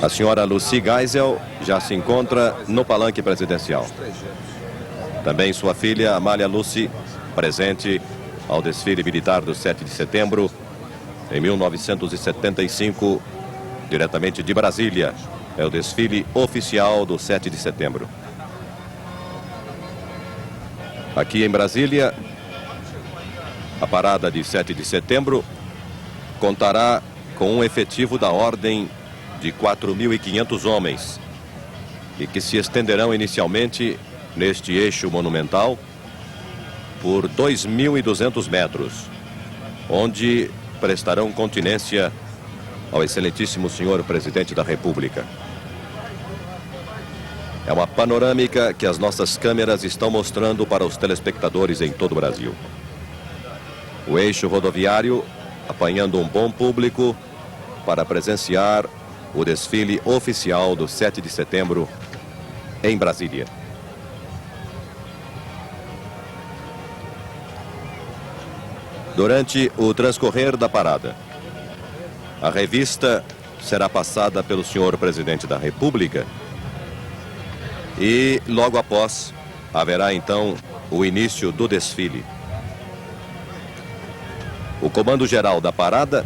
A senhora Lucy Geisel já se encontra no palanque presidencial. Também sua filha Amália Lucy, presente ao desfile militar do 7 de setembro, em 1975, diretamente de Brasília. É o desfile oficial do 7 de setembro. Aqui em Brasília, a parada de 7 de setembro contará com um efetivo da ordem de 4.500 homens e que se estenderão inicialmente neste eixo monumental por 2.200 metros, onde prestarão continência ao excelentíssimo senhor presidente da República. É uma panorâmica que as nossas câmeras estão mostrando para os telespectadores em todo o Brasil. O eixo rodoviário apanhando um bom público para presenciar o desfile oficial do 7 de setembro em Brasília. Durante o transcorrer da parada, a revista será passada pelo senhor presidente da República e logo após haverá então o início do desfile. O comando geral da parada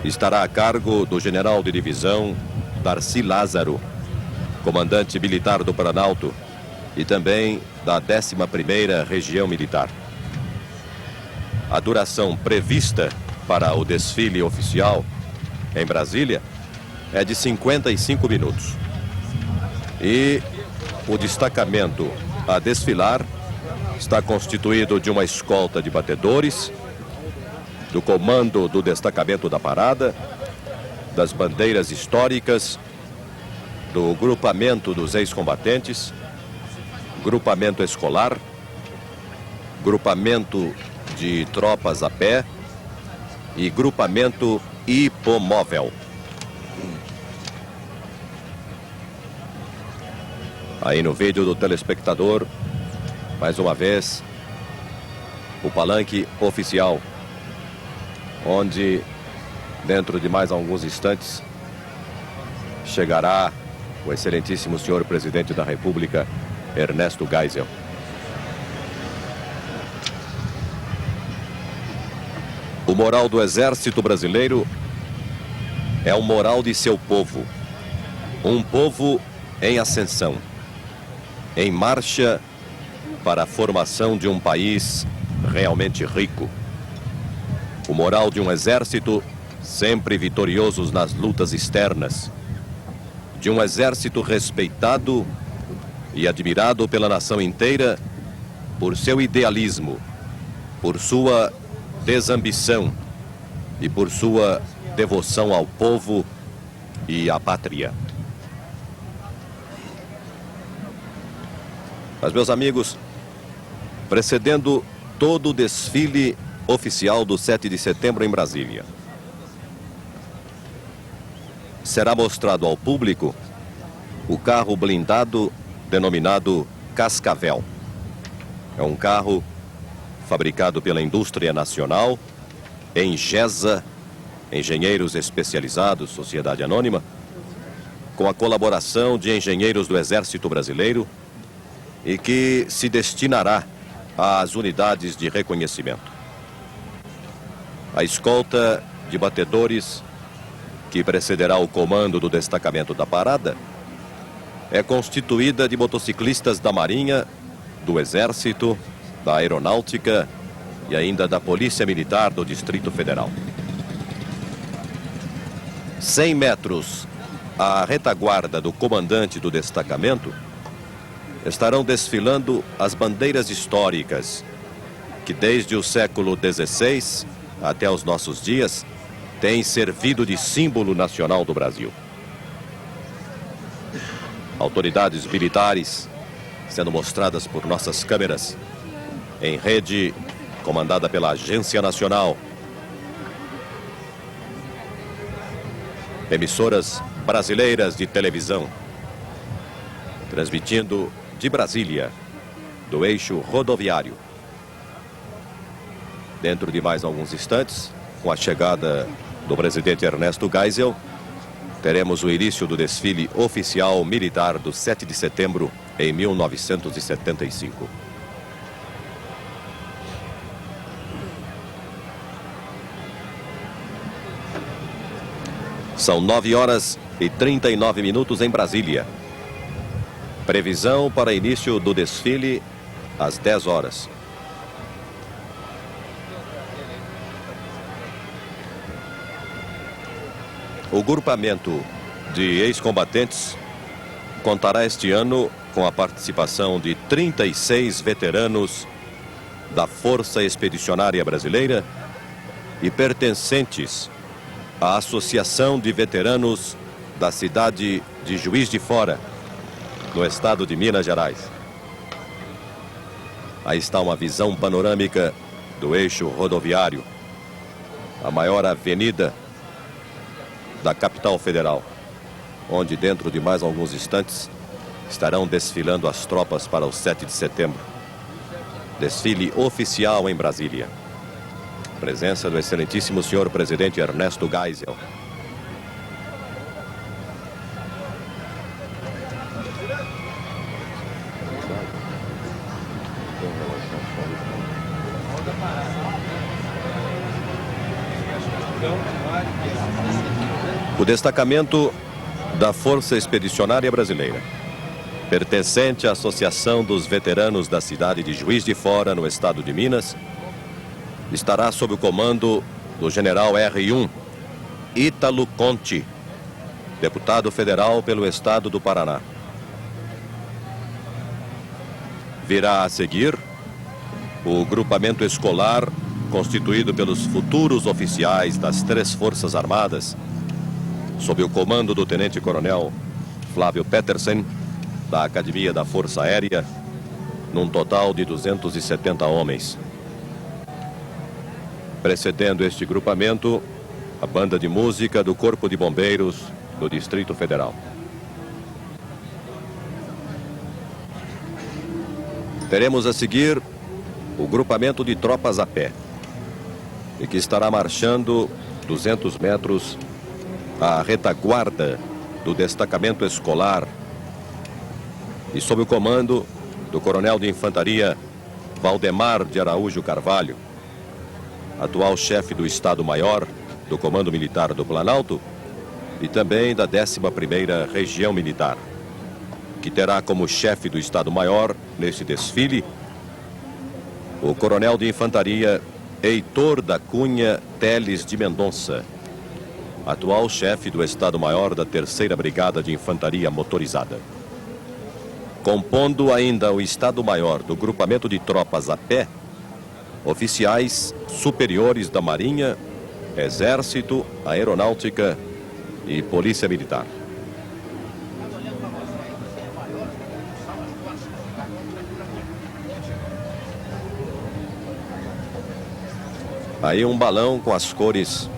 estará a cargo do general de divisão Darcy Lázaro, comandante militar do Planalto e também da 11ª Região Militar. A duração prevista para o desfile oficial em Brasília é de 55 minutos. E o destacamento a desfilar está constituído de uma escolta de batedores, do comando do destacamento da parada, das bandeiras históricas, do grupamento dos ex-combatentes, grupamento escolar, grupamento de tropas a pé e grupamento hipomóvel. Aí no vídeo do telespectador, mais uma vez, o palanque oficial, onde, dentro de mais alguns instantes, chegará o excelentíssimo senhor presidente da República, Ernesto Geisel. O moral do Exército Brasileiro é o moral de seu povo. Um povo em ascensão, em marcha para a formação de um país realmente rico. O moral de um exército sempre vitorioso nas lutas externas. De um exército respeitado e admirado pela nação inteira por seu idealismo, por sua desambição e por sua devoção ao povo e à pátria. Mas, meus amigos, precedendo todo o desfile oficial do 7 de setembro em Brasília, será mostrado ao público o carro blindado denominado Cascavel. É um carro fabricado pela indústria nacional, Engesa, Engenheiros Especializados, Sociedade Anônima, com a colaboração de engenheiros do Exército Brasileiro e que se destinará às unidades de reconhecimento. A escolta de batedores que precederá o comando do destacamento da parada é constituída de motociclistas da Marinha, do Exército, da Aeronáutica e ainda da Polícia Militar do Distrito Federal. 100 metros à retaguarda do comandante do destacamento estarão desfilando as bandeiras históricas que desde o século XVI até os nossos dias têm servido de símbolo nacional do Brasil. Autoridades militares sendo mostradas por nossas câmeras em rede comandada pela Agência Nacional. Emissoras brasileiras de televisão, transmitindo de Brasília, do eixo rodoviário. Dentro de mais alguns instantes, com a chegada do presidente Ernesto Geisel, teremos o início do desfile oficial militar do 7 de setembro em 1975. São 9 horas e 39 minutos em Brasília. Previsão para início do desfile às 10 horas. O grupamento de ex-combatentes contará este ano com a participação de 36 veteranos da Força Expedicionária Brasileira e pertencentes à Associação de Veteranos da cidade de Juiz de Fora, no estado de Minas Gerais. Aí está uma visão panorâmica do eixo rodoviário, a maior avenida da capital federal, onde dentro de mais alguns instantes estarão desfilando as tropas para o 7 de setembro. Desfile oficial em Brasília. Presença do excelentíssimo senhor presidente Ernesto Geisel. O destacamento da Força Expedicionária Brasileira, pertencente à Associação dos Veteranos da cidade de Juiz de Fora, no estado de Minas, estará sob o comando do general R1 Ítalo Conte, deputado federal pelo estado do Paraná. Virá a seguir o grupamento escolar constituído pelos futuros oficiais das 3 Forças Armadas, sob o comando do tenente-coronel Flávio Petersen, da Academia da Força Aérea, num total de 270 homens. Precedendo este grupamento, a banda de música do Corpo de Bombeiros do Distrito Federal. Teremos a seguir o grupamento de tropas a pé, e que estará marchando 200 metros à retaguarda do destacamento escolar e sob o comando do coronel de infantaria Valdemar de Araújo Carvalho, atual chefe do Estado-Maior do Comando Militar do Planalto e também da 11ª Região Militar, que terá como chefe do Estado-Maior neste desfile o coronel de infantaria Heitor da Cunha Teles de Mendonça, atual chefe do Estado-Maior da 3ª Brigada de Infantaria Motorizada. Compondo ainda o Estado-Maior do grupamento de tropas a pé, oficiais superiores da Marinha, Exército, Aeronáutica e Polícia Militar. Aí um balão com as cores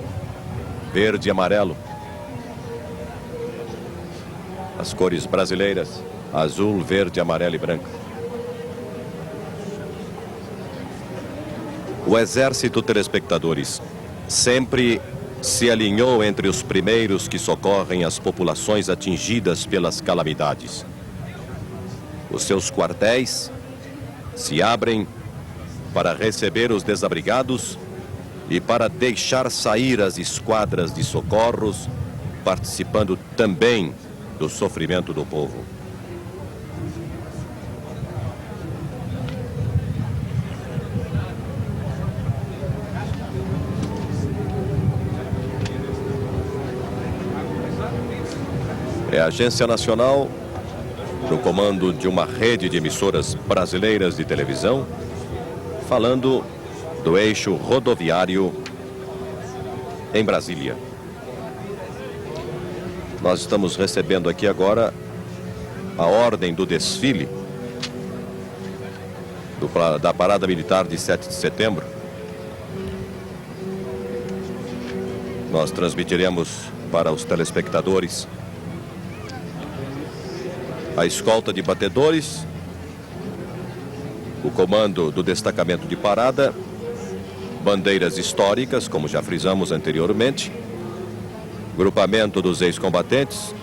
verde e amarelo. As cores brasileiras, azul, verde, amarelo e branco. O Exército, telespectadores, sempre se alinhou entre os primeiros que socorrem as populações atingidas pelas calamidades. Os seus quartéis se abrem para receber os desabrigados e para deixar sair as esquadras de socorros, participando também do sofrimento do povo. É a Agência Nacional, no comando de uma rede de emissoras brasileiras de televisão, falando do eixo rodoviário em Brasília. Nós estamos recebendo aqui agora a ordem do desfile da Parada Militar de 7 de setembro. Nós transmitiremos para os telespectadores a escolta de batedores, o comando do destacamento de parada, bandeiras históricas, como já frisamos anteriormente, grupamento dos ex-combatentes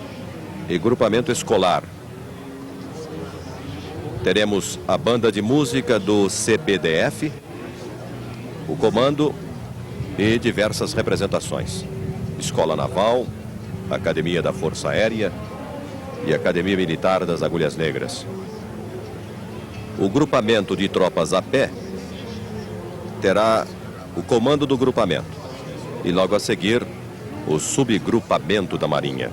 e grupamento escolar. Teremos a banda de música do CPDF, o comando e diversas representações. Escola Naval, Academia da Força Aérea e Academia Militar das Agulhas Negras. O grupamento de tropas a pé terá o comando do grupamento e logo a seguir o subgrupamento da Marinha.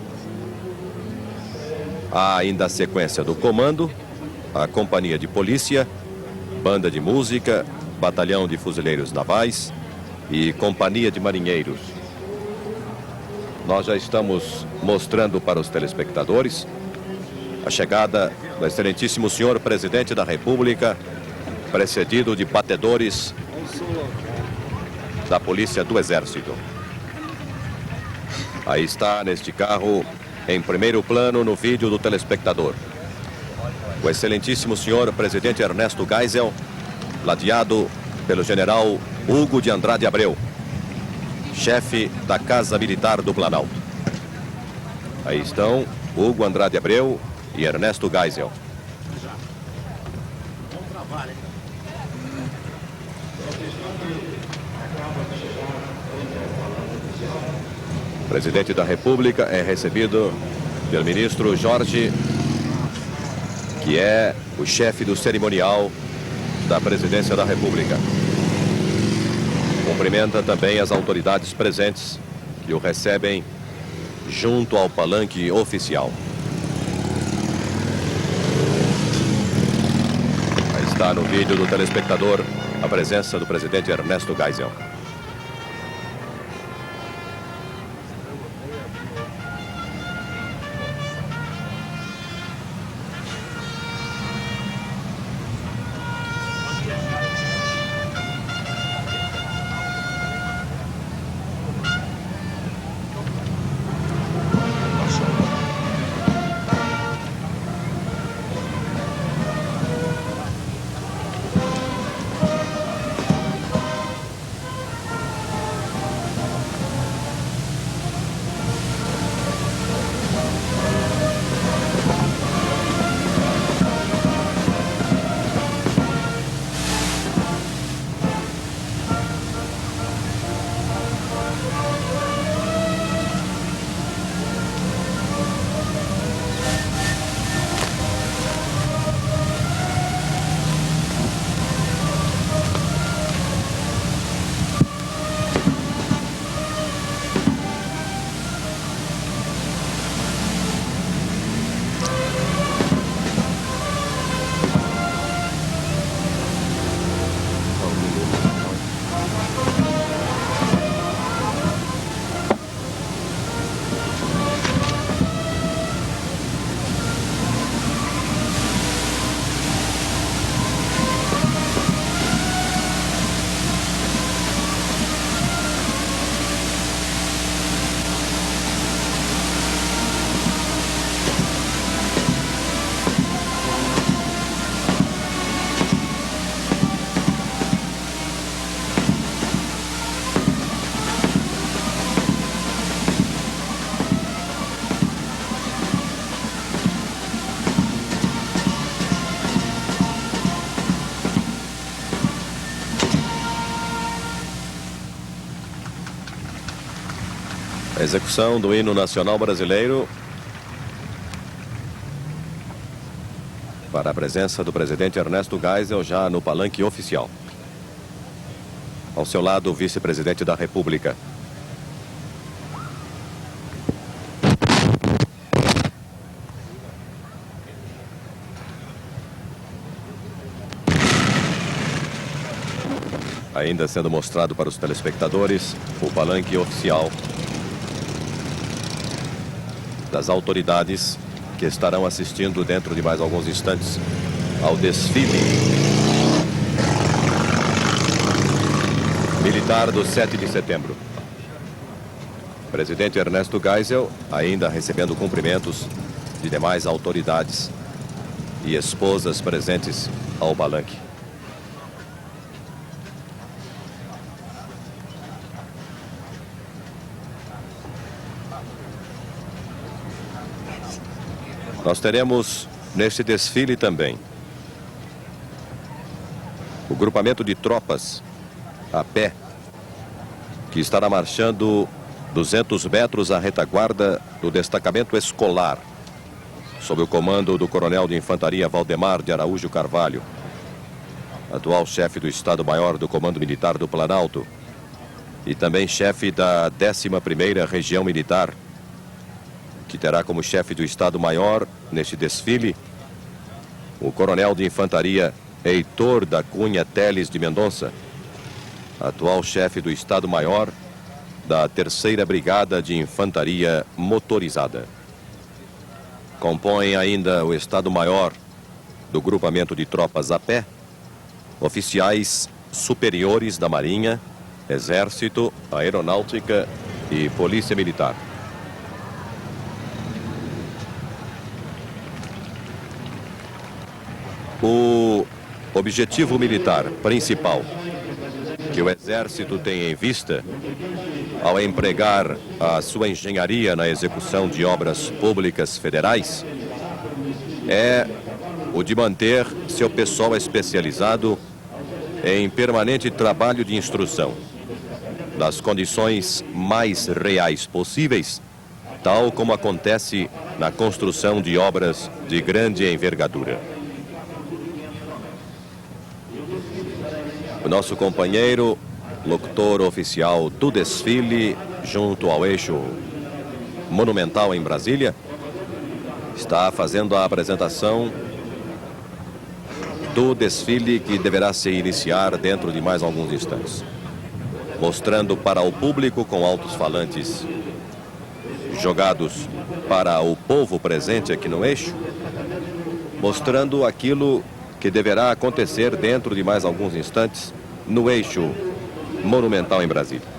Há ainda a sequência do comando, a companhia de polícia, banda de música, batalhão de fuzileiros navais e companhia de marinheiros. Nós já estamos mostrando para os telespectadores a chegada do excelentíssimo senhor presidente da República, precedido de batedores da Polícia do Exército. Aí está, neste carro, em primeiro plano no vídeo do telespectador, o excelentíssimo senhor presidente Ernesto Geisel, ladeado pelo general Hugo de Andrade Abreu, chefe da Casa Militar do Planalto. Aí estão Hugo Andrade Abreu e Ernesto Geisel. O presidente da República é recebido pelo ministro Jorge, que é o chefe do cerimonial da Presidência da República. Cumprimenta também as autoridades presentes que o recebem junto ao palanque oficial. Aí está no vídeo do telespectador a presença do presidente Ernesto Geisel. A execução do hino nacional brasileiro para a presença do presidente Ernesto Geisel já no palanque oficial. Ao seu lado, o vice-presidente da República. Ainda sendo mostrado para os telespectadores o palanque oficial das autoridades que estarão assistindo dentro de mais alguns instantes ao desfile militar do 7 de setembro. Presidente Ernesto Geisel ainda recebendo cumprimentos de demais autoridades e esposas presentes ao palanque. Nós teremos neste desfile também o grupamento de tropas a pé, que estará marchando 200 metros à retaguarda do destacamento escolar, sob o comando do coronel de infantaria Valdemar de Araújo Carvalho, atual chefe do Estado-Maior do Comando Militar do Planalto e também chefe da 11ª Região Militar, que terá como chefe do Estado-Maior, neste desfile, o coronel de infantaria Heitor da Cunha Teles de Mendonça, atual chefe do Estado-Maior da 3ª Brigada de Infantaria Motorizada. Compõem ainda o Estado-Maior do grupamento de tropas a pé, oficiais superiores da Marinha, Exército, Aeronáutica e Polícia Militar. O objetivo militar principal que o Exército tem em vista ao empregar a sua engenharia na execução de obras públicas federais é o de manter seu pessoal especializado em permanente trabalho de instrução, nas condições mais reais possíveis, tal como acontece na construção de obras de grande envergadura. O nosso companheiro, locutor oficial do desfile, junto ao eixo monumental em Brasília, está fazendo a apresentação do desfile que deverá se iniciar dentro de mais alguns instantes, mostrando para o público com altos-falantes jogados para o povo presente aqui no eixo, mostrando aquilo que deverá acontecer dentro de mais alguns instantes no eixo monumental em Brasília.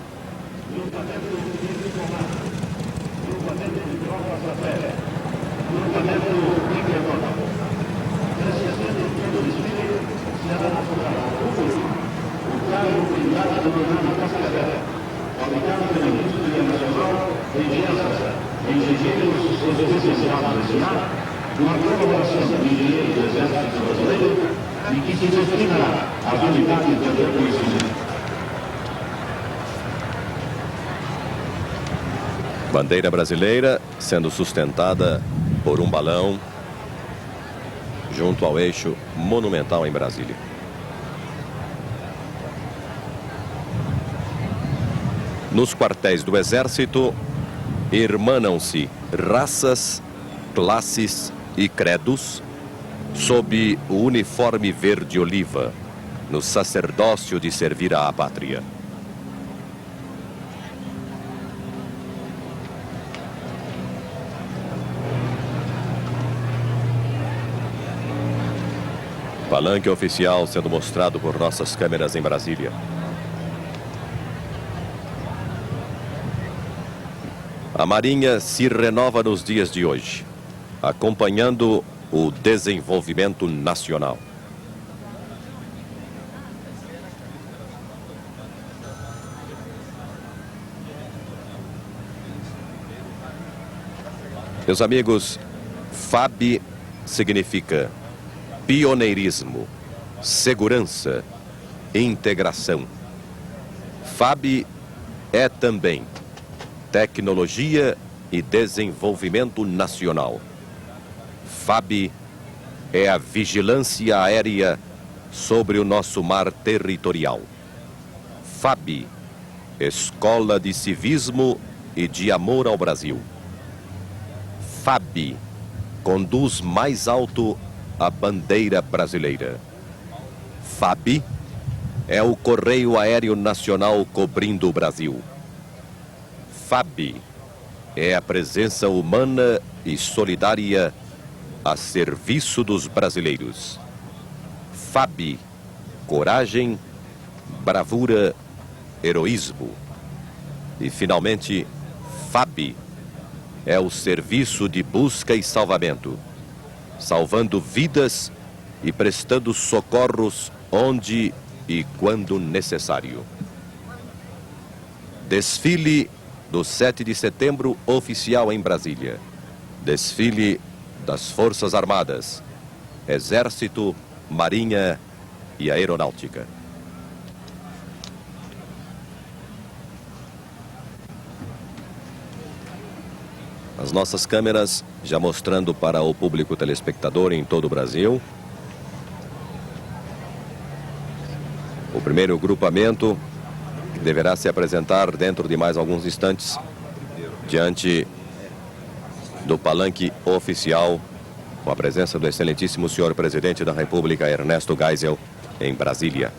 Uma colaboração de engenheiros do Exército Brasileiro e que se destinará às unidades de reconhecimento. Bandeira brasileira sendo sustentada por um balão junto ao eixo monumental em Brasília. Nos quartéis do Exército, irmanam-se raças, classes e credos sob o uniforme verde-oliva, no sacerdócio de servir à pátria. Palanque oficial sendo mostrado por nossas câmeras em Brasília. A Marinha se renova nos dias de hoje, acompanhando o desenvolvimento nacional. Meus amigos, FAB significa pioneirismo, segurança, integração. FAB é também tecnologia e desenvolvimento nacional. FAB é a vigilância aérea sobre o nosso mar territorial. FAB, Escola de Civismo e de Amor ao Brasil. FAB, conduz mais alto a bandeira brasileira. FAB é o Correio Aéreo Nacional cobrindo o Brasil. FAB é a presença humana e solidária a serviço dos brasileiros. FAB, coragem, bravura, heroísmo. E, finalmente, FAB é o serviço de busca e salvamento, salvando vidas e prestando socorros onde e quando necessário. Desfile do 7 de setembro oficial em Brasília. Desfile das Forças Armadas, Exército, Marinha e Aeronáutica. As nossas câmeras já mostrando para o público telespectador em todo o Brasil o primeiro grupamento, que deverá se apresentar dentro de mais alguns instantes diante do palanque oficial, com a presença do excelentíssimo senhor presidente da República, Ernesto Geisel, em Brasília.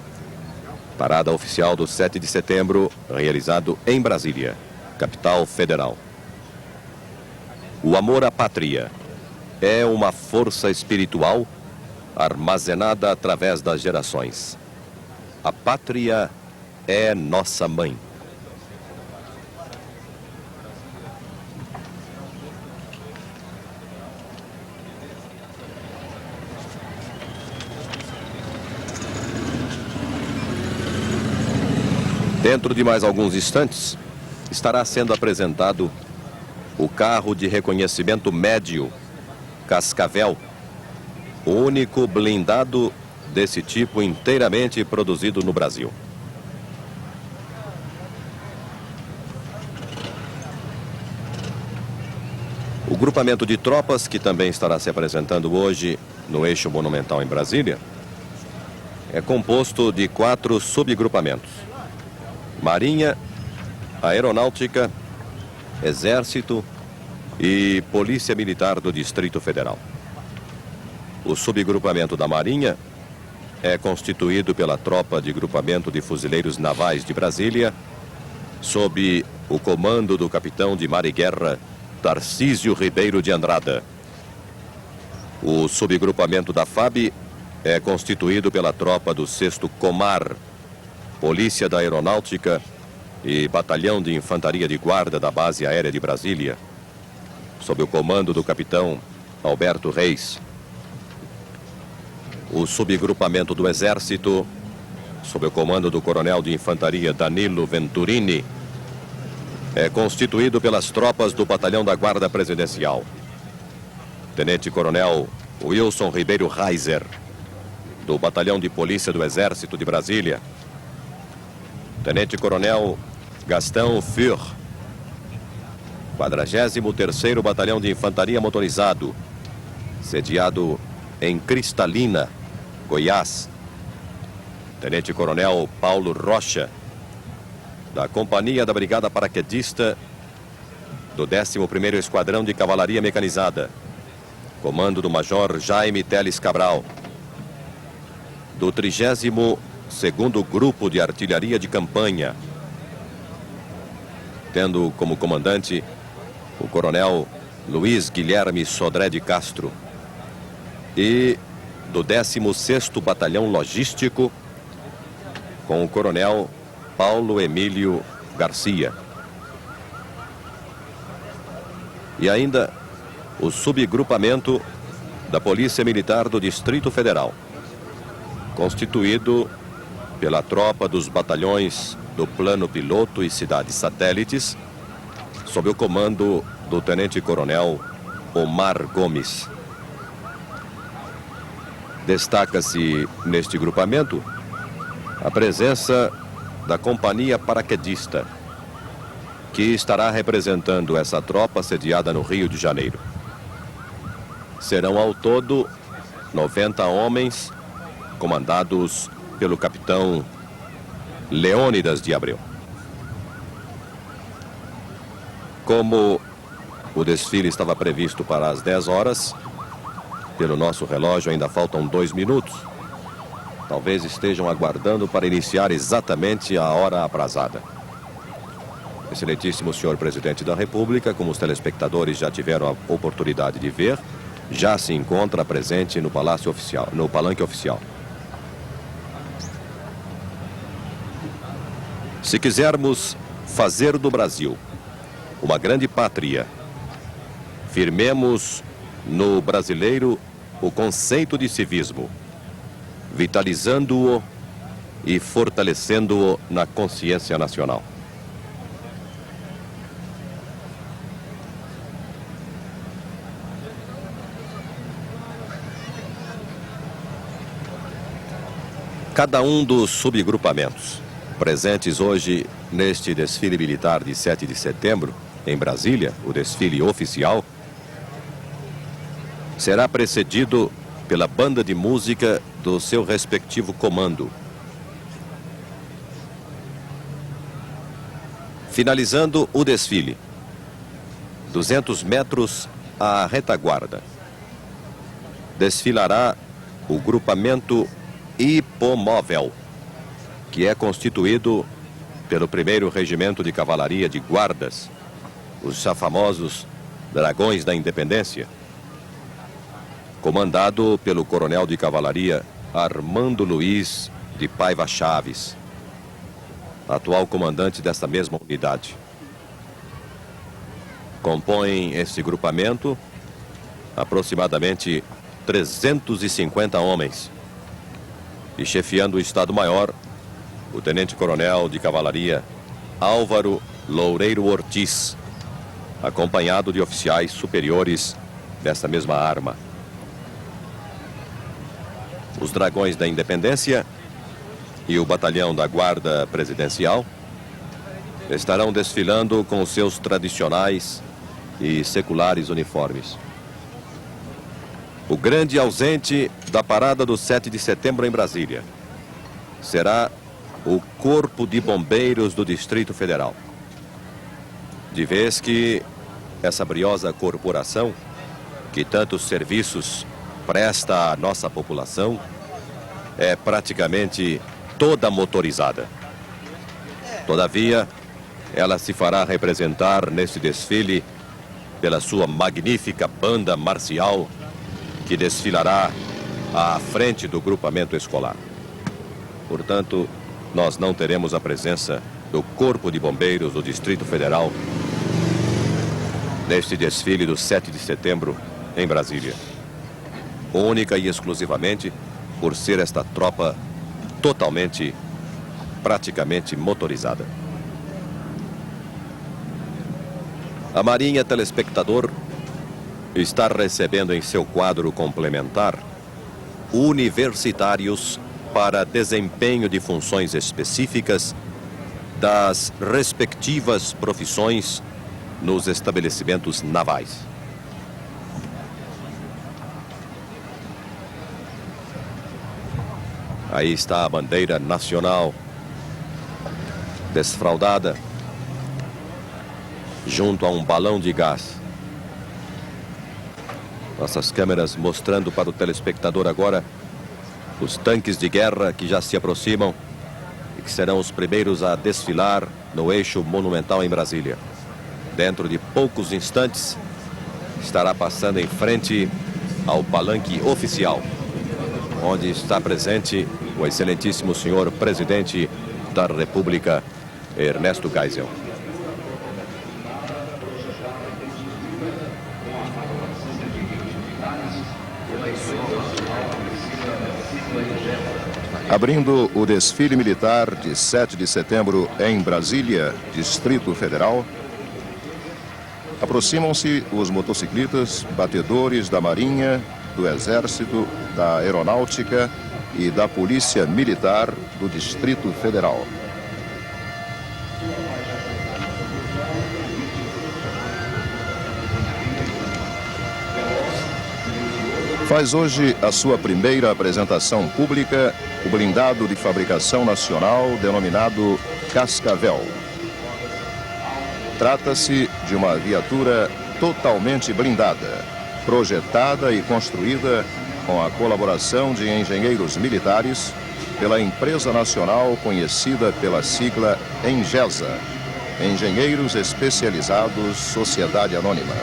Parada oficial do 7 de setembro, realizado em Brasília, capital federal. O amor à pátria é uma força espiritual armazenada através das gerações. A pátria é nossa mãe. Dentro de mais alguns instantes, estará sendo apresentado o carro de reconhecimento médio Cascavel, o único blindado desse tipo inteiramente produzido no Brasil. O grupamento de tropas, que também estará se apresentando hoje no Eixo Monumental em Brasília, é composto de 4 subgrupamentos: Marinha, Aeronáutica, Exército e Polícia Militar do Distrito Federal. O subgrupamento da Marinha é constituído pela Tropa de Grupamento de Fuzileiros Navais de Brasília, sob o comando do capitão de mar e guerra Tarcísio Ribeiro de Andrada. O subgrupamento da FAB é constituído pela Tropa do 6º Comar, Polícia da Aeronáutica e Batalhão de Infantaria de Guarda da Base Aérea de Brasília, sob o comando do capitão Alberto Reis. O subgrupamento do Exército, sob o comando do coronel de infantaria Danilo Venturini, é constituído pelas tropas do Batalhão da Guarda Presidencial: Tenente-Coronel Wilson Ribeiro Reiser, do Batalhão de Polícia do Exército de Brasília; Tenente-Coronel Gastão Fur, 43º Batalhão de Infantaria Motorizado, sediado em Cristalina, Goiás; Tenente-Coronel Paulo Rocha, da Companhia da Brigada Paraquedista do 11º Esquadrão de Cavalaria Mecanizada, comando do Major Jaime Teles Cabral; do 32º Grupo de Artilharia de Campanha, tendo como comandante o Coronel Luiz Guilherme Sodré de Castro; e do 16º Batalhão Logístico, com o Coronel Paulo Emílio Garcia. E ainda o subgrupamento da Polícia Militar do Distrito Federal, constituído pela tropa dos batalhões do Plano Piloto e Cidades Satélites, sob o comando do Tenente-Coronel Omar Gomes. Destaca-se neste grupamento a presença da Companhia Paraquedista, que estará representando essa tropa sediada no Rio de Janeiro. Serão ao todo 90 homens, comandados pelo capitão Leônidas de Abreu. Como o desfile estava previsto para as 10 horas, pelo nosso relógio ainda faltam 2 minutos. Talvez estejam aguardando para iniciar exatamente a hora aprazada. Excelentíssimo senhor presidente da República, como os telespectadores já tiveram a oportunidade de ver, já se encontra presente no Palácio Oficial, no Palanque Oficial. Se quisermos fazer do Brasil uma grande pátria, firmemos no brasileiro o conceito de civismo, vitalizando-o e fortalecendo-o na consciência nacional. Cada um dos subgrupamentos presentes hoje neste desfile militar de 7 de setembro, em Brasília, o desfile oficial, será precedido pela banda de música do seu respectivo comando. Finalizando o desfile, 200 metros à retaguarda, desfilará o grupamento hipomóvel, que é constituído pelo 1º Regimento de Cavalaria de Guardas, os já famosos Dragões da Independência, comandado pelo Coronel de Cavalaria Armando Luiz de Paiva Chaves, atual comandante desta mesma unidade. Compõem esse grupamento aproximadamente 350 homens, e chefiando o Estado-Maior, o Tenente-Coronel de Cavalaria Álvaro Loureiro Ortiz, acompanhado de oficiais superiores desta mesma arma. Os Dragões da Independência e o Batalhão da Guarda Presidencial estarão desfilando com seus tradicionais e seculares uniformes. O grande ausente da parada do 7 de setembro em Brasília será o Corpo de Bombeiros do Distrito Federal. De vez que essa briosa corporação, que tantos serviços presta à nossa população, é praticamente toda motorizada. Todavia, ela se fará representar neste desfile pela sua magnífica banda marcial, que desfilará à frente do grupamento escolar. Portanto, nós não teremos a presença do Corpo de Bombeiros do Distrito Federal neste desfile do 7 de setembro em Brasília. Única e exclusivamente por ser esta tropa totalmente, praticamente motorizada. A Marinha Telespectador está recebendo em seu quadro complementar universitários para desempenho de funções específicas das respectivas profissões nos estabelecimentos navais. Aí está a bandeira nacional desfraldada junto a um balão de gás. Nossas câmeras mostrando para o telespectador agora os tanques de guerra que já se aproximam e que serão os primeiros a desfilar no eixo monumental em Brasília. Dentro de poucos instantes, estará passando em frente ao palanque oficial, onde está presente o excelentíssimo senhor presidente da República, Ernesto Geisel. Abrindo o desfile militar de 7 de setembro em Brasília, Distrito Federal, aproximam-se os motociclistas batedores da Marinha, do Exército, da Aeronáutica e da Polícia Militar do Distrito Federal. Faz hoje a sua primeira apresentação pública o blindado de fabricação nacional denominado Cascavel. Trata-se de uma viatura totalmente blindada, projetada e construída com a colaboração de engenheiros militares pela empresa nacional conhecida pela sigla Engesa, Engenheiros Especializados Sociedade Anônima.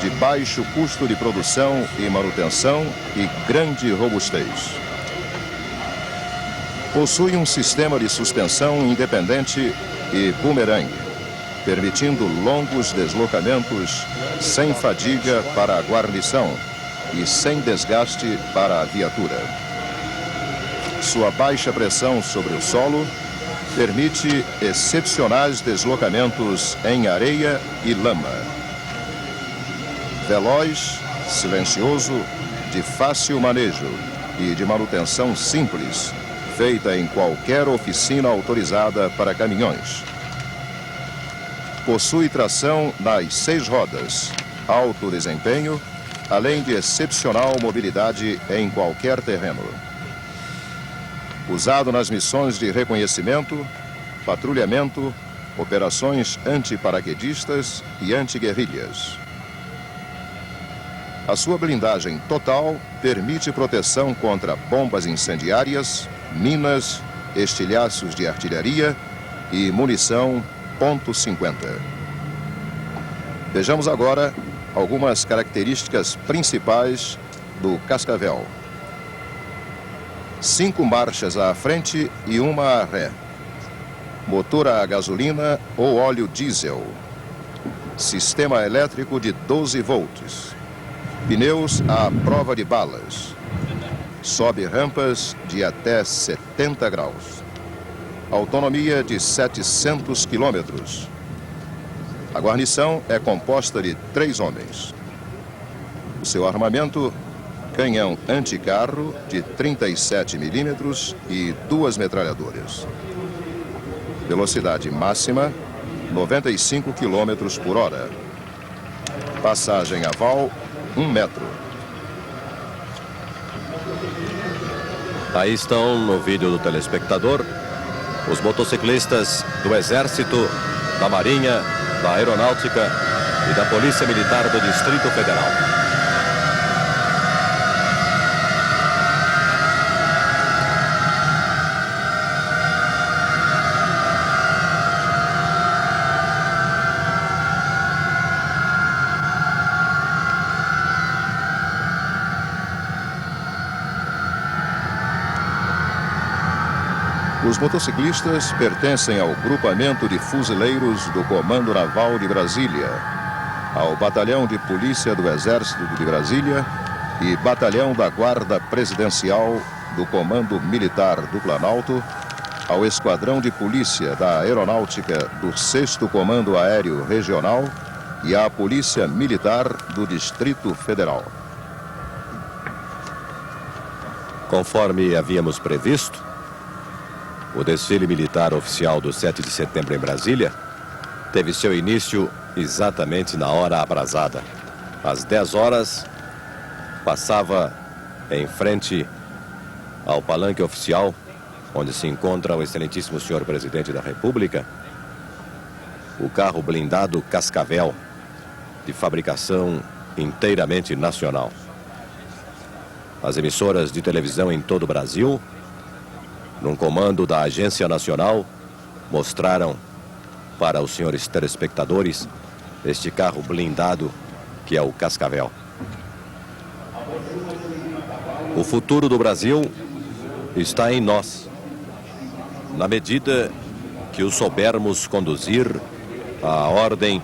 De baixo custo de produção e manutenção e grande robustez. Possui um sistema de suspensão independente e bumerangue, permitindo longos deslocamentos sem fadiga para a guarnição e sem desgaste para a viatura. Sua baixa pressão sobre o solo permite excepcionais deslocamentos em areia e lama. Veloz, silencioso, de fácil manejo e de manutenção simples, feita em qualquer oficina autorizada para caminhões. Possui tração nas 6 rodas, alto desempenho, além de excepcional mobilidade em qualquer terreno. Usado nas missões de reconhecimento, patrulhamento, operações antiparaquedistas e antiguerrilhas. A sua blindagem total permite proteção contra bombas incendiárias, minas, estilhaços de artilharia e munição .50. Vejamos agora algumas características principais do Cascavel. 5 marchas à frente e uma à ré. Motor a gasolina ou óleo diesel. Sistema elétrico de 12 volts. Pneus à prova de balas. Sobe rampas de até 70 graus. Autonomia de 700 quilômetros. A guarnição é composta de 3 homens. O seu armamento, canhão anticarro de 37 milímetros e 2 metralhadoras. Velocidade máxima, 95 quilômetros por hora. Passagem aval, 1 metro. Aí estão no vídeo do telespectador os motociclistas do Exército, da Marinha, da Aeronáutica e da Polícia Militar do Distrito Federal. Os motociclistas pertencem ao grupamento de fuzileiros do Comando Naval de Brasília, ao Batalhão de Polícia do Exército de Brasília e Batalhão da Guarda Presidencial do Comando Militar do Planalto, ao Esquadrão de Polícia da Aeronáutica do 6º Comando Aéreo Regional e à Polícia Militar do Distrito Federal. Conforme havíamos previsto, o desfile militar oficial do 7 de setembro em Brasília teve seu início exatamente na hora aprazada. Às 10 horas, passava em frente ao palanque oficial, onde se encontra o excelentíssimo senhor presidente da República, o carro blindado Cascavel, de fabricação inteiramente nacional. As emissoras de televisão em todo o Brasil, num comando da Agência Nacional, mostraram para os senhores telespectadores este carro blindado que é o Cascavel. O futuro do Brasil está em nós, na medida que o soubermos conduzir à ordem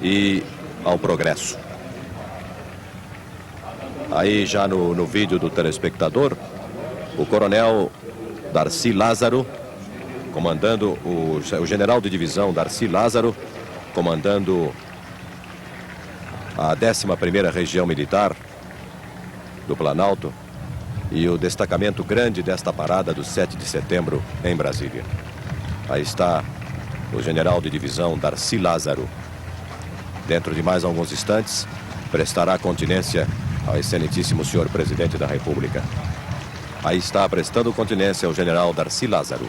e ao progresso. Aí já no vídeo do telespectador, o coronel Darcy Lázaro, comandando o general de divisão Darcy Lázaro, comandando a 11ª Região Militar do Planalto e o destacamento grande desta parada do 7 de setembro em Brasília. Aí está o general de divisão Darcy Lázaro. Dentro de mais alguns instantes, prestará continência ao excelentíssimo senhor presidente da República. Aí está prestando continência ao general Darcy Lázaro.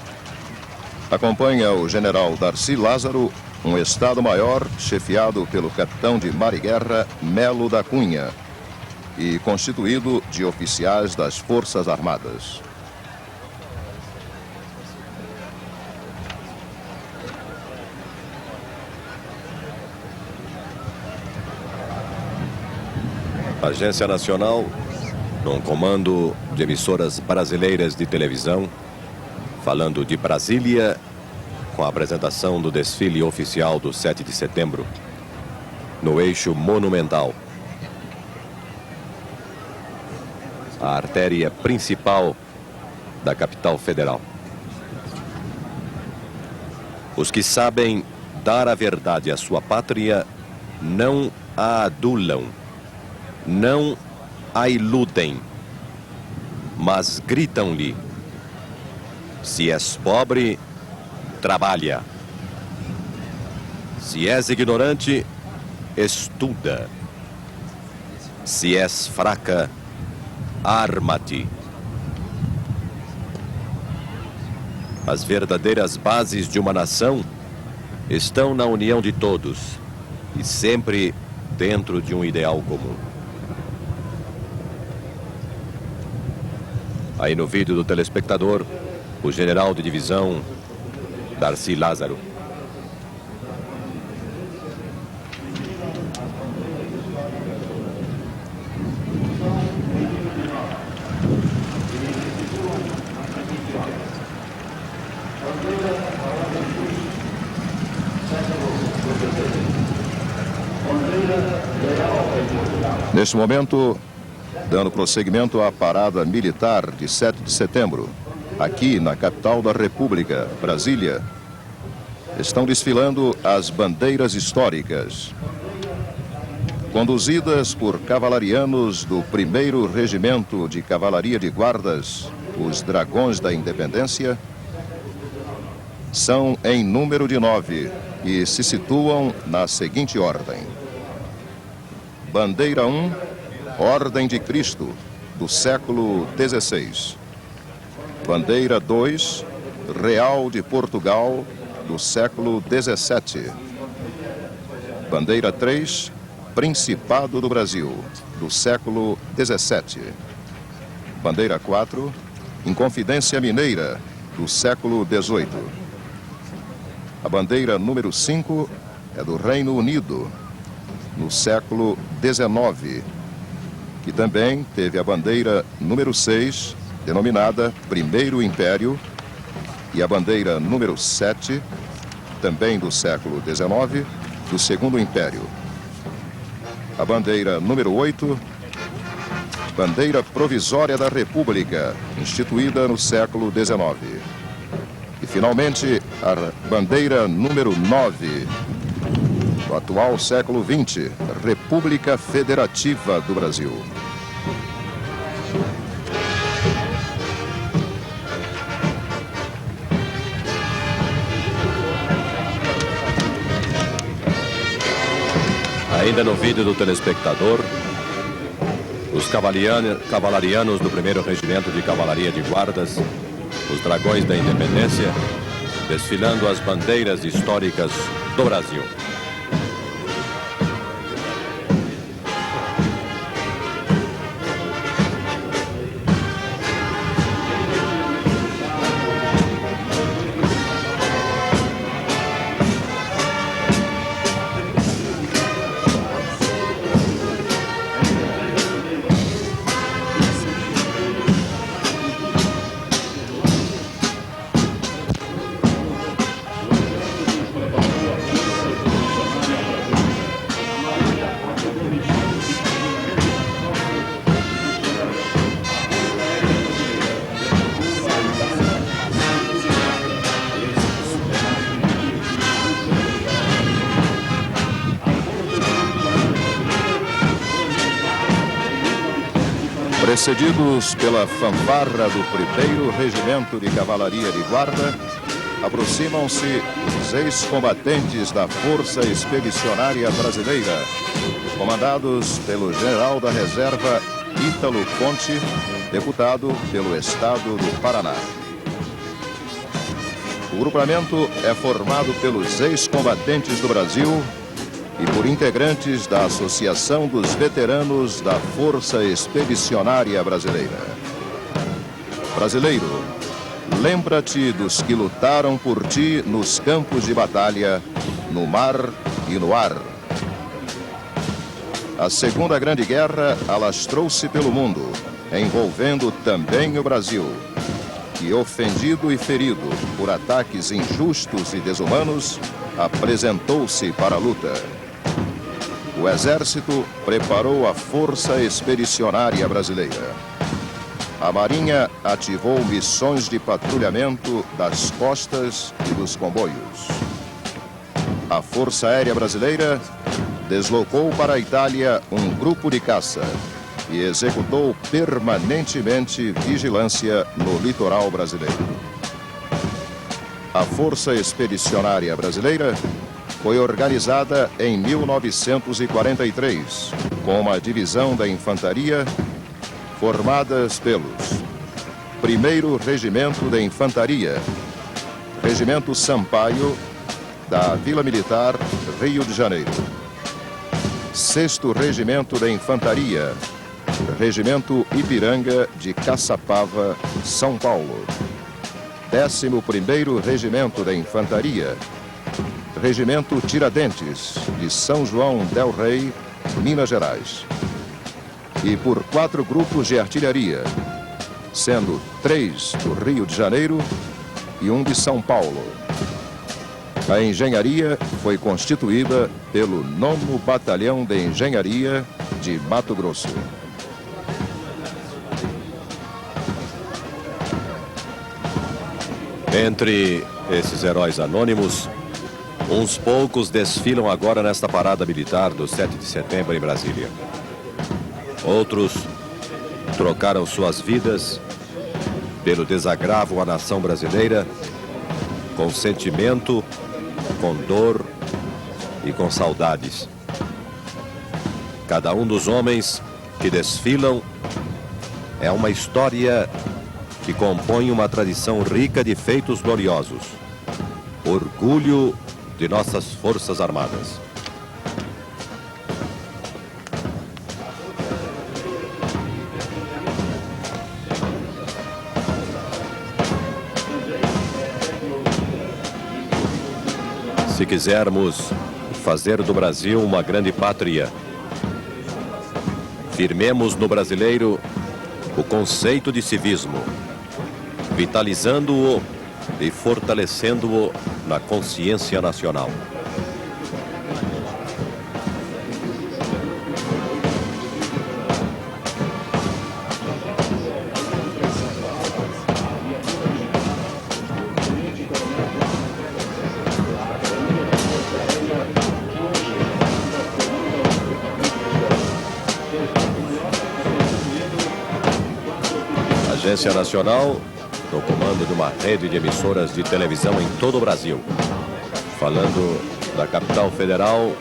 Acompanha o general Darcy Lázaro, um Estado-Maior chefiado pelo capitão de mar e guerra Melo da Cunha e constituído de oficiais das Forças Armadas. Agência Nacional, num comando de emissoras brasileiras de televisão, falando de Brasília, com a apresentação do desfile oficial do 7 de setembro, no eixo monumental. A artéria principal da capital federal. Os que sabem dar a verdade à sua pátria não a adulam, não a iludem, mas gritam-lhe: se és pobre, trabalha. Se és ignorante, estuda. Se és fraca, arma-te. As verdadeiras bases de uma nação estão na união de todos e sempre dentro de um ideal comum. Aí no vídeo do telespectador, o general de divisão, Darcy Lázaro. Neste momento, dando prosseguimento à parada militar de 7 de setembro, aqui na capital da República, Brasília, estão desfilando as bandeiras históricas. Conduzidas por cavalarianos do 1º Regimento de Cavalaria de Guardas, os Dragões da Independência, são em número de 9 e se situam na seguinte ordem. Bandeira 1, Ordem de Cristo, do século XVI. Bandeira 2, Real de Portugal, do século XVII. Bandeira 3, Principado do Brasil, do século XVII. Bandeira 4, Inconfidência Mineira, do século XVIII. A bandeira número 5 é do Reino Unido, no século XIX, que também teve a bandeira número 6, denominada Primeiro Império, e a bandeira número 7, também do século XIX, do Segundo Império. A bandeira número 8, Bandeira Provisória da República, instituída no século XIX. E, finalmente, a bandeira número 9, do atual século XX, República Federativa do Brasil. Ainda no vídeo do telespectador, os cavalarianos do 1º Regimento de Cavalaria de Guardas, os Dragões da Independência, desfilando as bandeiras históricas do Brasil. Precedidos pela fanfarra do 1º Regimento de Cavalaria de Guarda, aproximam-se os ex-combatentes da Força Expedicionária Brasileira, comandados pelo general da reserva Ítalo Conte, deputado pelo estado do Paraná. O grupamento é formado pelos ex-combatentes do Brasil e por integrantes da Associação dos Veteranos da Força Expedicionária Brasileira. Brasileiro, lembra-te dos que lutaram por ti nos campos de batalha, no mar e no ar. A Segunda Grande Guerra alastrou-se pelo mundo, envolvendo também o Brasil, que, ofendido e ferido por ataques injustos e desumanos, apresentou-se para a luta. O Exército preparou a Força Expedicionária Brasileira. A Marinha ativou missões de patrulhamento das costas e dos comboios. A Força Aérea Brasileira deslocou para a Itália um grupo de caça e executou permanentemente vigilância no litoral brasileiro. A Força Expedicionária Brasileira foi organizada em 1943, com uma divisão da infantaria formadas pelos 1º Regimento de Infantaria, Regimento Sampaio, da Vila Militar, Rio de Janeiro. 6º Regimento de Infantaria, Regimento Ipiranga de Caçapava, São Paulo. 11º Regimento de Infantaria, Regimento Tiradentes, de São João del Rei, Minas Gerais. E por 4 grupos de artilharia, sendo 3 do Rio de Janeiro e 1 de São Paulo. A engenharia foi constituída pelo 9º Batalhão de Engenharia de Mato Grosso. Entre esses heróis anônimos, uns poucos desfilam agora nesta parada militar do 7 de setembro em Brasília. Outros trocaram suas vidas pelo desagravo à nação brasileira, com sentimento, com dor e com saudades. Cada um dos homens que desfilam é uma história que compõe uma tradição rica de feitos gloriosos, orgulho de nossas Forças Armadas. Se quisermos fazer do Brasil uma grande pátria, firmemos no brasileiro o conceito de civismo, vitalizando-o e fortalecendo-o na consciência nacional. Agência Nacional, no comando de uma rede de emissoras de televisão em todo o Brasil. Falando da capital federal,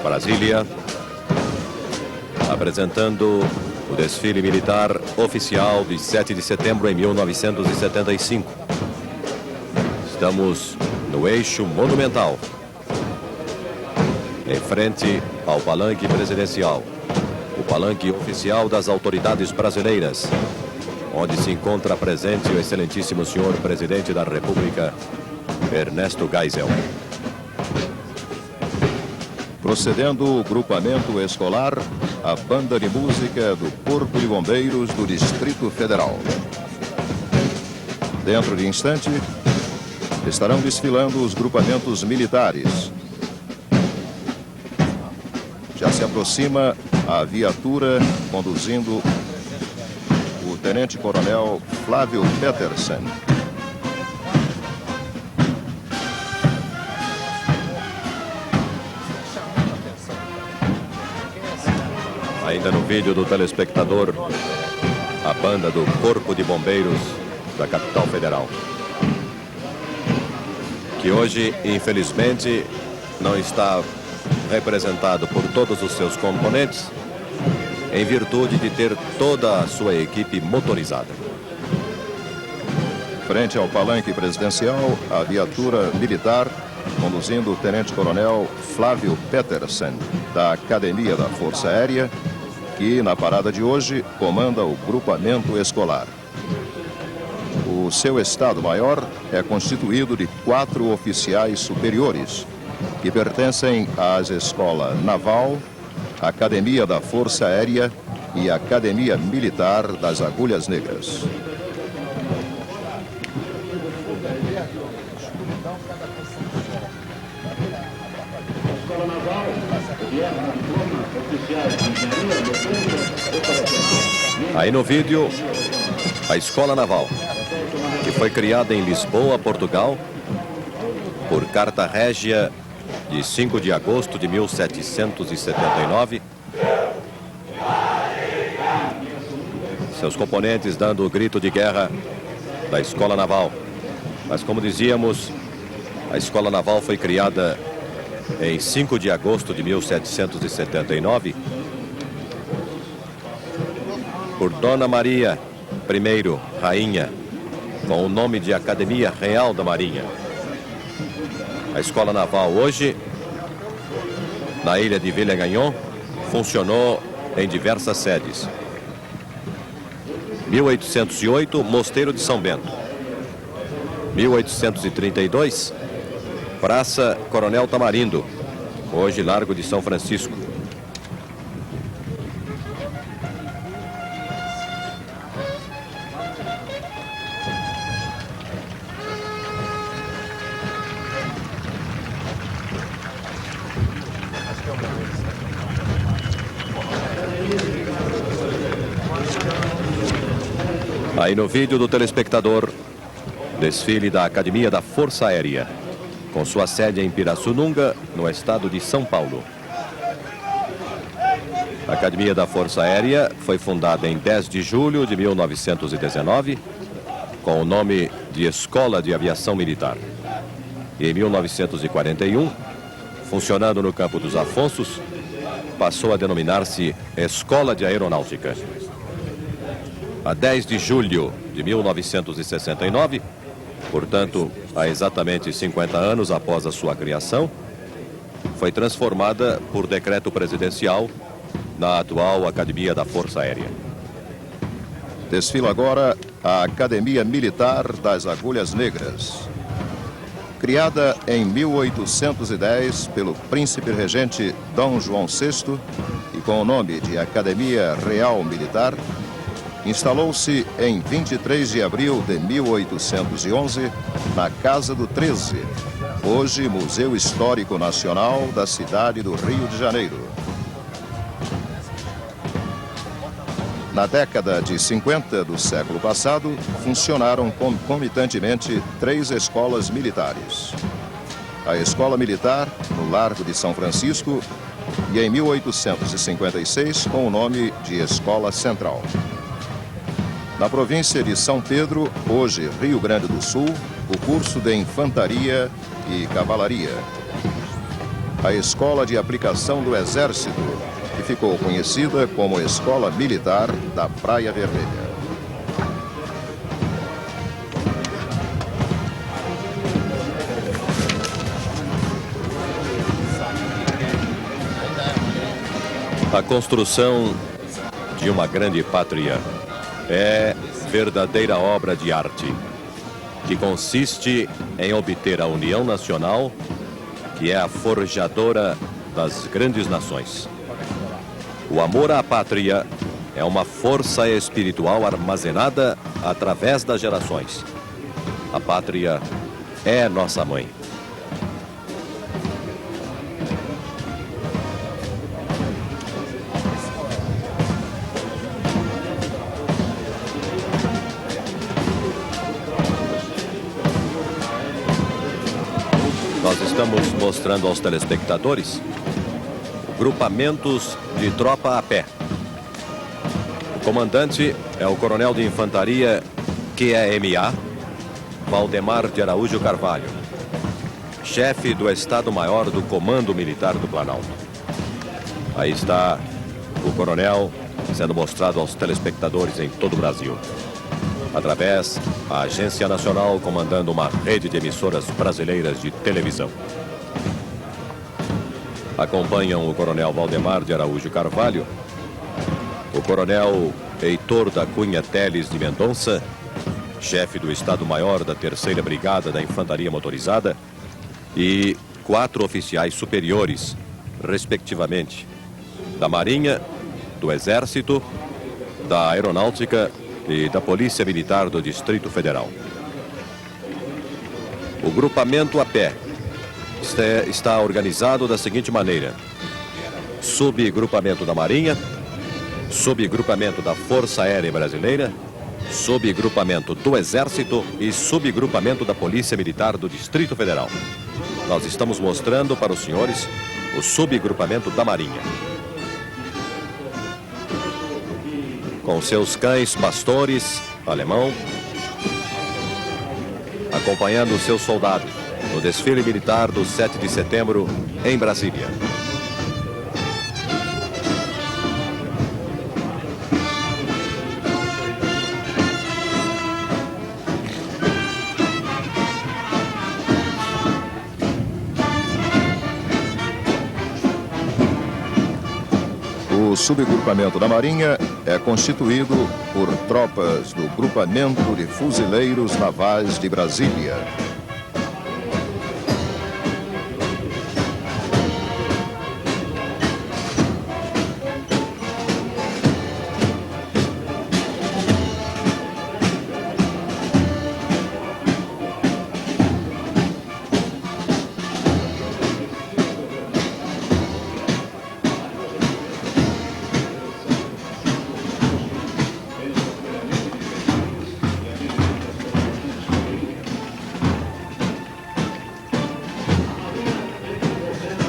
Brasília, apresentando o desfile militar oficial de 7 de setembro em 1975. Estamos no eixo monumental, em frente ao palanque presidencial, o palanque oficial das autoridades brasileiras, onde se encontra presente o excelentíssimo senhor presidente da República, Ernesto Geisel. Procedendo o grupamento escolar, a banda de música do Corpo de Bombeiros do Distrito Federal. Dentro de instante, estarão desfilando os grupamentos militares. Já se aproxima a viatura conduzindo o tenente-coronel Flávio Petersen. Ainda no vídeo do telespectador, a banda do Corpo de Bombeiros da capital federal, que hoje, infelizmente, não está representado por todos os seus componentes, em virtude de ter toda a sua equipe motorizada. Frente ao palanque presidencial, a viatura militar conduzindo o tenente-coronel Flávio Petersen, da Academia da Força Aérea, que na parada de hoje comanda o grupamento escolar. O seu Estado-Maior é constituído de 4 oficiais superiores, que pertencem às Escola Naval, Academia da Força Aérea e Academia Militar das Agulhas Negras. Aí no vídeo, a Escola Naval, que foi criada em Lisboa, Portugal, por Carta Régia de 5 de agosto de 1779, seus componentes dando o grito de guerra da Escola Naval. Mas, como dizíamos, a Escola Naval foi criada em 5 de agosto de 1779 por Dona Maria I, rainha, com o nome de Academia Real da Marinha. A Escola Naval hoje, na ilha de Villers-Gagnon, funcionou em diversas sedes. 1808, Mosteiro de São Bento. 1832, Praça Coronel Tamarindo, hoje Largo de São Francisco. Aí no vídeo do telespectador, desfile da Academia da Força Aérea, com sua sede em Pirassununga, no estado de São Paulo. A Academia da Força Aérea foi fundada em 10 de julho de 1919, com o nome de Escola de Aviação Militar. E em 1941, funcionando no Campo dos Afonsos, passou a denominar-se Escola de Aeronáutica. A 10 de julho de 1969, portanto, há exatamente 50 anos após a sua criação, foi transformada por decreto presidencial na atual Academia da Força Aérea. Desfila agora a Academia Militar das Agulhas Negras. Criada em 1810 pelo príncipe regente Dom João VI e com o nome de Academia Real Militar, instalou-se em 23 de abril de 1811 na Casa do 13, hoje Museu Histórico Nacional da cidade do Rio de Janeiro. Na década de 50 do século passado, funcionaram concomitantemente 3 escolas militares. A Escola Militar, no Largo de São Francisco, e em 1856 com o nome de Escola Central. Na província de São Pedro, hoje Rio Grande do Sul, o curso de Infantaria e Cavalaria. A Escola de Aplicação do Exército, que ficou conhecida como Escola Militar da Praia Vermelha. A construção de uma grande pátria é verdadeira obra de arte, que consiste em obter a união nacional, que é a forjadora das grandes nações. O amor à pátria é uma força espiritual armazenada através das gerações. A pátria é nossa mãe. Nós estamos mostrando aos telespectadores grupamentos de tropa a pé. O comandante é o coronel de infantaria QEMA, Valdemar de Araújo Carvalho, chefe do Estado-Maior do Comando Militar do Planalto. Aí está o coronel sendo mostrado aos telespectadores em todo o Brasil, através da Agência Nacional comandando uma rede de emissoras brasileiras de televisão. Acompanham o coronel Valdemar de Araújo Carvalho, o coronel Heitor da Cunha Teles de Mendonça, chefe do Estado-Maior da 3ª Brigada da Infantaria Motorizada, e 4 oficiais superiores, respectivamente, da Marinha, do Exército, da Aeronáutica e da Polícia Militar do Distrito Federal. O grupamento a pé está organizado da seguinte maneira: subgrupamento da Marinha, subgrupamento da Força Aérea Brasileira, subgrupamento do Exército e subgrupamento da Polícia Militar do Distrito Federal. Nós estamos mostrando para os senhores o subgrupamento da Marinha. com seus cães pastores, alemão, acompanhando seus soldados no desfile militar do 7 de setembro em Brasília. O subagrupamento da Marinha é constituído por tropas do Grupamento de Fuzileiros Navais de Brasília.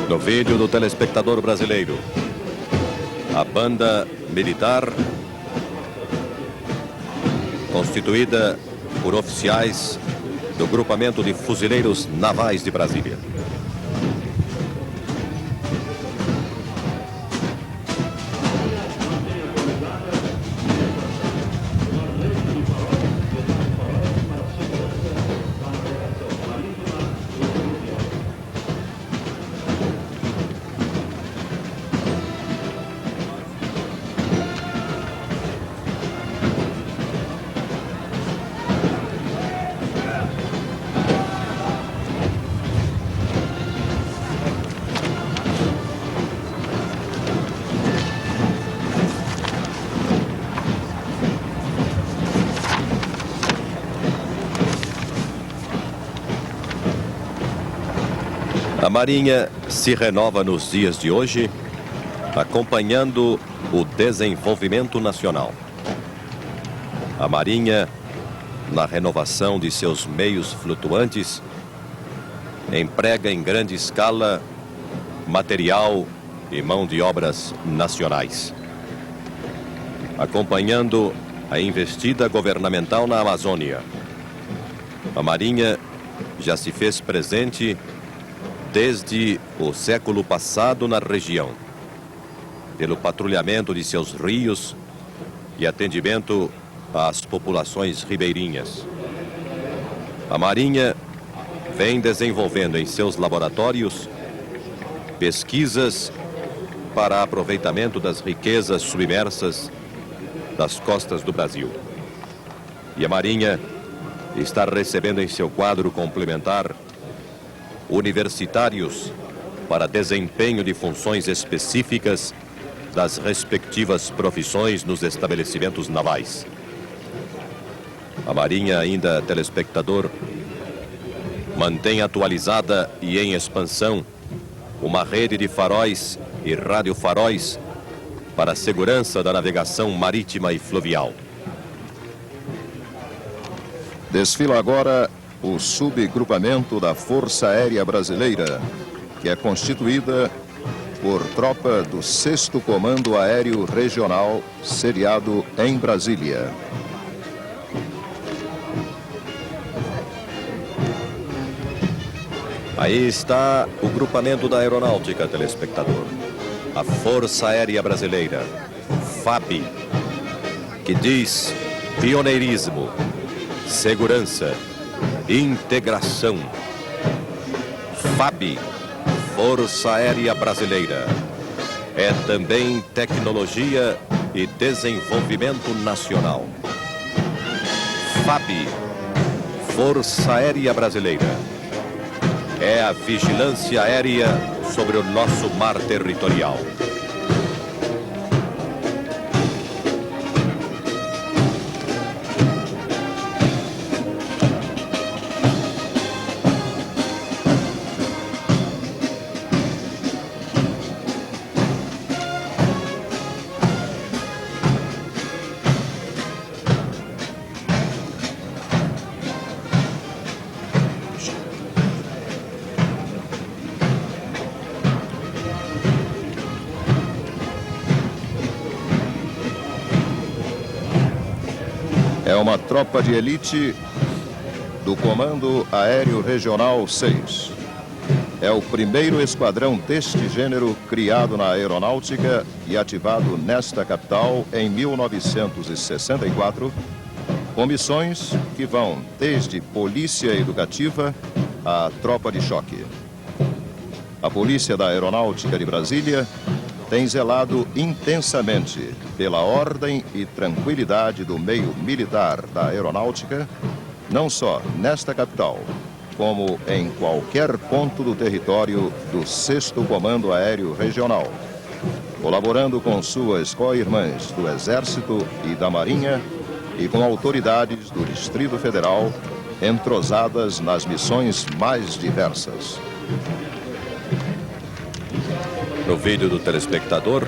No vídeo do telespectador brasileiro, a banda militar, constituída por oficiais do Grupamento de Fuzileiros Navais de Brasília. A Marinha se renova nos dias de hoje, acompanhando o desenvolvimento nacional. A Marinha, na renovação de seus meios flutuantes, emprega em grande escala material e mão de obras nacionais. Acompanhando a investida governamental na Amazônia, a Marinha já se fez presente desde o século passado na região, pelo patrulhamento de seus rios e atendimento às populações ribeirinhas. A Marinha vem desenvolvendo em seus laboratórios pesquisas para aproveitamento das riquezas submersas das costas do Brasil. E a Marinha está recebendo em seu quadro complementar universitários para desempenho de funções específicas das respectivas profissões nos estabelecimentos navais. A Marinha, ainda telespectador, mantém atualizada e em expansão uma rede de faróis e radiofaróis para a segurança da navegação marítima e fluvial. Desfila agora o subgrupamento da Força Aérea Brasileira, que é constituída por tropa do 6º Comando Aéreo Regional, sediado em Brasília. Aí está o grupamento da Aeronáutica, telespectador. A Força Aérea Brasileira, FAB, que diz pioneirismo, segurança, integração. FAB, Força Aérea Brasileira, é também tecnologia e desenvolvimento nacional. FAB, Força Aérea Brasileira, é a vigilância aérea sobre o nosso mar territorial. É uma tropa de elite do Comando Aéreo Regional 6. É o primeiro esquadrão deste gênero criado na aeronáutica e ativado nesta capital em 1964, com missões que vão desde polícia educativa à tropa de choque. A Polícia da Aeronáutica de Brasília tem zelado intensamente pela ordem e tranquilidade do meio militar da aeronáutica, não só nesta capital, como em qualquer ponto do território do 6º Comando Aéreo Regional, colaborando com suas co-irmãs do Exército e da Marinha e com autoridades do Distrito Federal, entrosadas nas missões mais diversas. No vídeo do telespectador,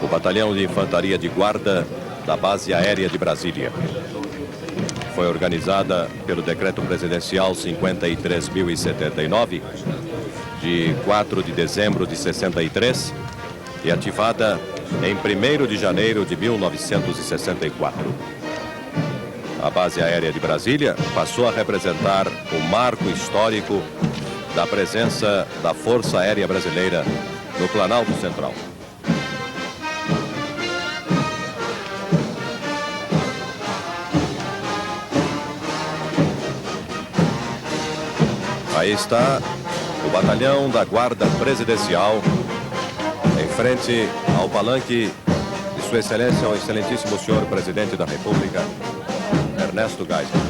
o Batalhão de Infantaria de Guarda da Base Aérea de Brasília. Foi organizada pelo Decreto Presidencial 53.079, de 4 de dezembro de 63, e ativada em 1º de janeiro de 1964. A Base Aérea de Brasília passou a representar o marco histórico da presença da Força Aérea Brasileira no Planalto Central. Aí está o Batalhão da Guarda Presidencial em frente ao palanque de Sua Excelência, o Excelentíssimo Senhor Presidente da República, Ernesto Geisel.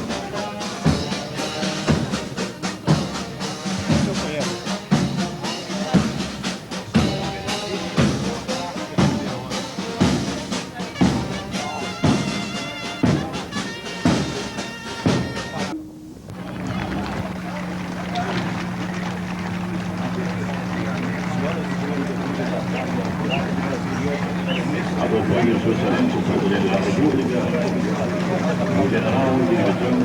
Acompanhe o seu excelente presidente da República, o general de divisão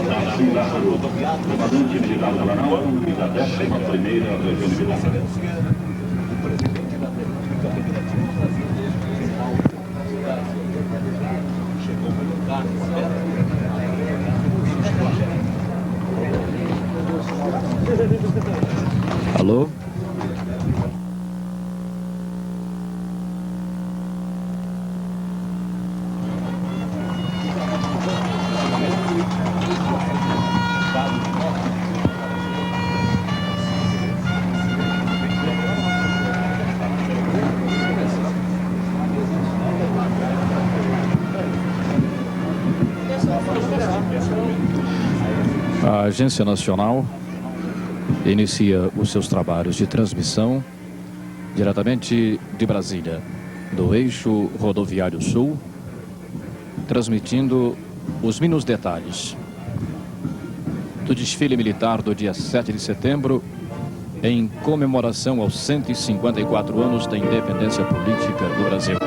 da Sila, comandante militar do Planalto e da 11ª Região Militar. Alô? A Agência Nacional inicia os seus trabalhos de transmissão diretamente de Brasília, do eixo rodoviário sul, transmitindo os mínimos detalhes do desfile militar do dia 7 de setembro, em comemoração aos 154 anos da independência política do Brasil.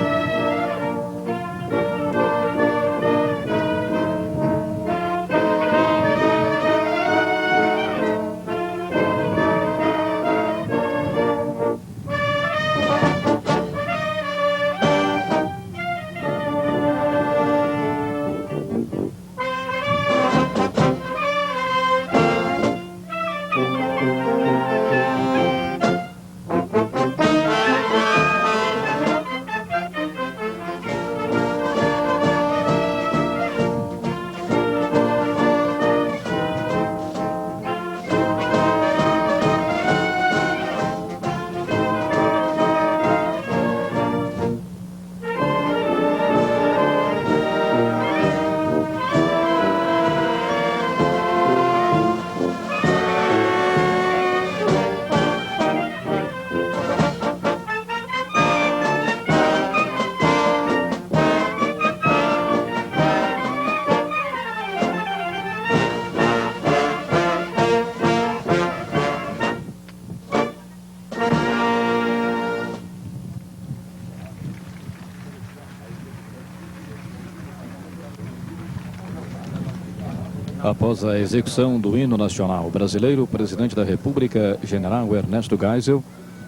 Após a execução do hino nacional brasileiro, o presidente da República, general Ernesto Geisel,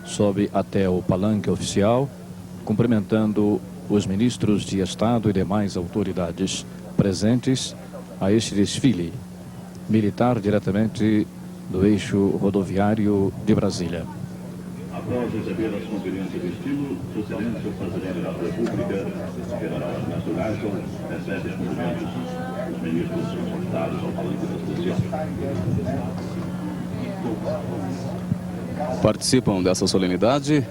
sobe até o palanque oficial, cumprimentando os ministros de Estado e demais autoridades presentes a este desfile militar diretamente do eixo rodoviário de Brasília. Após receber as conferências de estilo, Sua Excelência, o Presidente da República, General Ernesto Geisel, recebe os cumprimentos dos ministros convidados ao palanque presidencial. Participam dessa solenidade